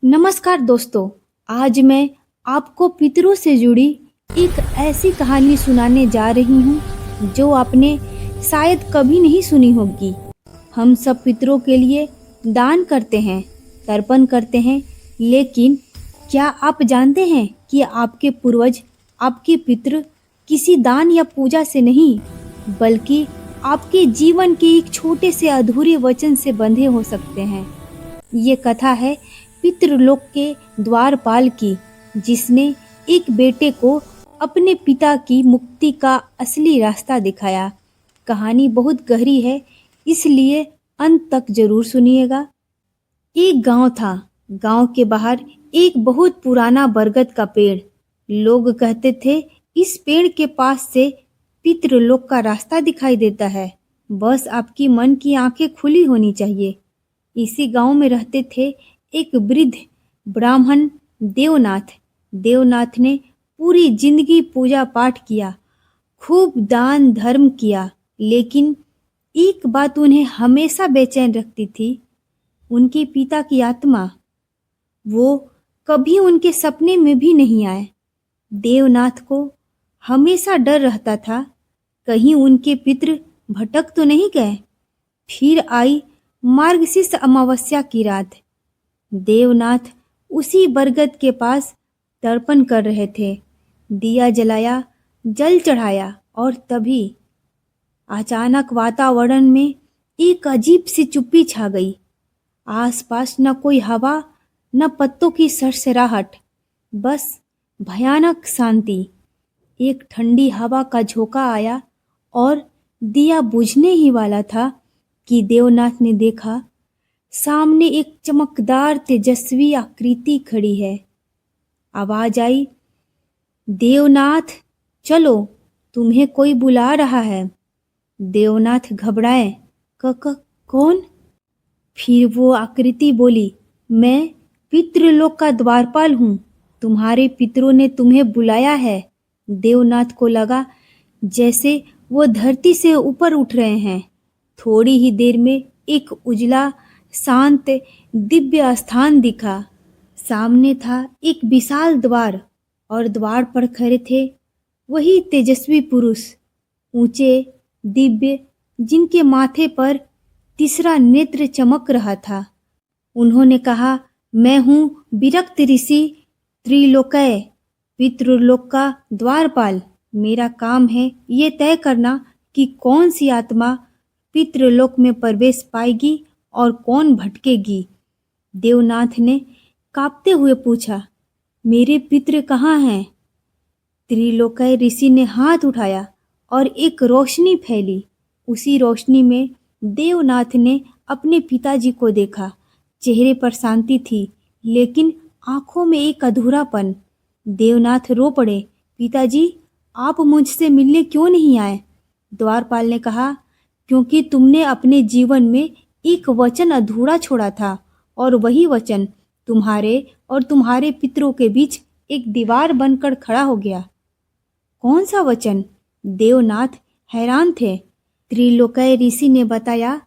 नमस्कार दोस्तों। आज मैं आपको पितरों से जुड़ी एक ऐसी कहानी सुनाने जा रही हूँ जो आपने शायद कभी नहीं सुनी होगी। हम सब पितरों के लिए दान करते हैं, तर्पण करते हैं, लेकिन क्या आप जानते हैं कि आपके पूर्वज, आपके पितृ किसी दान या पूजा से नहीं, बल्कि आपके जीवन के एक छोटे से अधूरे वचन से बंधे हो सकते हैं। ये कथा है पितृलोक के द्वारपाल की, जिसने एक बेटे को अपने पिता की मुक्ति का असली रास्ता दिखाया। कहानी बहुत गहरी है, इसलिए अंत तक जरूर सुनिएगा। एक गांव था। गांव के बाहर एक बहुत पुराना बरगद का पेड़। लोग कहते थे इस पेड़ के पास से पितृलोक का रास्ता दिखाई देता है। बस आपकी मन की आंखें खुली होनी चाहिए। इसी गांव में रहते थे एक वृद्ध ब्राह्मण देवनाथ। देवनाथ ने पूरी जिंदगी पूजा पाठ किया, खूब दान धर्म किया, लेकिन एक बात उन्हें हमेशा बेचैन रखती थी, उनके पिता की आत्मा। वो कभी उनके सपने में भी नहीं आए। देवनाथ को हमेशा डर रहता था, कहीं उनके पितृ भटक तो नहीं गए। फिर आई मार्गशीर्ष अमावस्या की रात। देवनाथ उसी बरगद के पास तर्पण कर रहे थे। दिया जलाया, जल चढ़ाया, और तभी अचानक वातावरण में एक अजीब सी चुप्पी छा गई। आसपास न कोई हवा, न पत्तों की सरसराहट, बस भयानक शांति। एक ठंडी हवा का झोंका आया और दिया बुझने ही वाला था कि देवनाथ ने देखा, सामने एक चमकदार तेजस्वी आकृति खड़ी है। आवाज आई, देवनाथ चलो, तुम्हें कोई बुला रहा है। देवनाथ घबराए, क कौन? फिर वो आकृति बोली, मैं पितृलोक का द्वारपाल हूँ, तुम्हारे पितरों ने तुम्हें बुलाया है। देवनाथ को लगा जैसे वो धरती से ऊपर उठ रहे हैं। थोड़ी ही देर में एक उजला शांत दिव्य स्थान दिखा। सामने था एक विशाल द्वार और द्वार पर खड़े थे वही तेजस्वी पुरुष, ऊंचे, दिव्य, जिनके माथे पर तीसरा नेत्र चमक रहा था। उन्होंने कहा, मैं हूँ विरक्त ऋषि त्रिलोकय, पितृलोक का द्वारपाल। मेरा काम है ये तय करना कि कौन सी आत्मा पितृलोक में प्रवेश पाएगी और कौन भटकेगी। देवनाथ ने कांपते हुए पूछा, मेरे पितृ कहाँ हैं? त्रिलोकय ऋषि ने हाथ उठाया और एक रोशनी फैली। उसी रोशनी में देवनाथ ने अपने पिताजी को देखा। चेहरे पर शांति थी, लेकिन आंखों में एक अधूरापन। देवनाथ रो पड़े, पिताजी आप मुझसे मिलने क्यों नहीं आए? द्वारपाल ने कहा, क्योंकि तुमने अपने जीवन में एक वचन अधूरा छोड़ा था, और वही वचन तुम्हारे और तुम्हारे पितरों के बीच एक दीवार बनकर खड़ा हो गया। कौन सा वचन? देवनाथ हैरान थे। त्रिलोकय ऋषि ने बताया,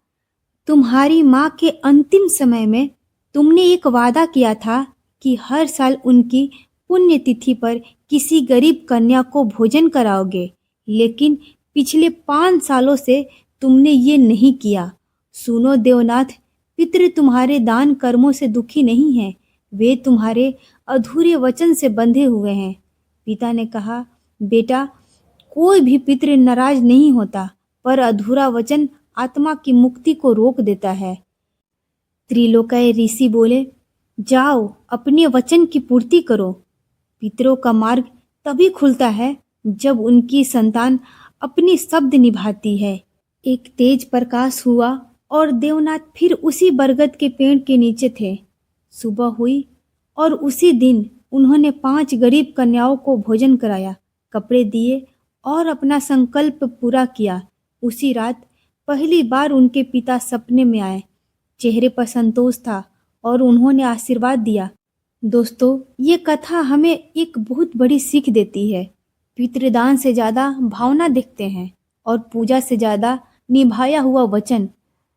तुम्हारी माँ के अंतिम समय में तुमने एक वादा किया था कि हर साल उनकी पुण्यतिथि पर किसी गरीब कन्या को भोजन कराओगे, लेकिन पिछले 5 सालों से तुमने ये नहीं किया। सुनो देवनाथ, पितृ तुम्हारे दान कर्मों से दुखी नहीं हैं, वे तुम्हारे अधूरे वचन से बंधे हुए हैं। पिता ने कहा, बेटा, कोई भी पितृ नाराज नहीं होता, पर अधूरा वचन आत्मा की मुक्ति को रोक देता है। त्रिलोकय ऋषि बोले, जाओ अपने वचन की पूर्ति करो। पितरों का मार्ग तभी खुलता है जब उनकी संतान अपनी शब्द निभाती है। एक तेज प्रकाश हुआ और देवनाथ फिर उसी बरगद के पेड़ के नीचे थे। सुबह हुई और उसी दिन उन्होंने 5 गरीब कन्याओं को भोजन कराया, कपड़े दिए और अपना संकल्प पूरा किया। उसी रात पहली बार उनके पिता सपने में आए। चेहरे पर संतोष था और उन्होंने आशीर्वाद दिया। दोस्तों, ये कथा हमें एक बहुत बड़ी सीख देती है। पितृदान से ज़्यादा भावना देखते हैं और पूजा से ज़्यादा निभाया हुआ वचन।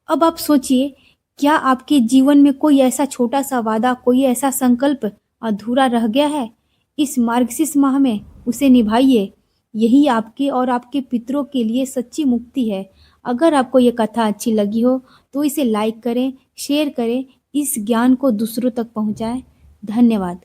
अब आप सोचिए, क्या आपके जीवन में कोई ऐसा छोटा सा वादा, कोई ऐसा संकल्प अधूरा रह गया है? इस मार्गशीर्ष माह में उसे निभाइए। यही आपके और आपके पितरों के लिए सच्ची मुक्ति है। अगर आपको ये कथा अच्छी लगी हो तो इसे लाइक करें, शेयर करें, इस ज्ञान को दूसरों तक पहुंचाएं। धन्यवाद।